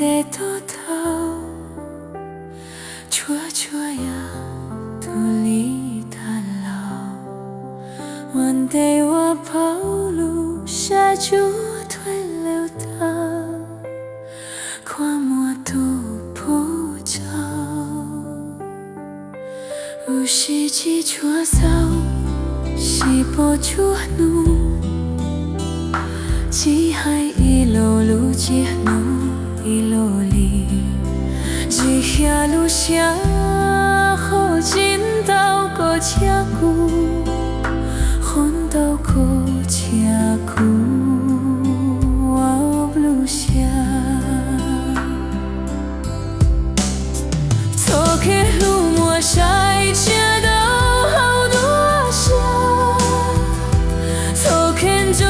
地多头，悄悄呀，独立他老，原地我跑路，下就退流淌，看我都不着，有时只错走，是不出路。只海一路路，一路一路里，一下路下好人道过车久，昏道过车久，我路下，错开路莫晒车道好多下，错开就。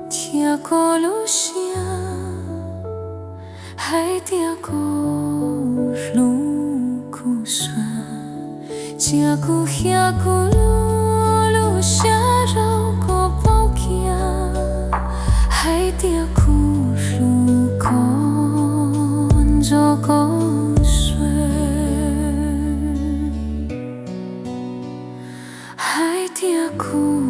听过路声，海底过路苦酸，这久遐久路下绕过宝镜，海底过路困着过水，海底过。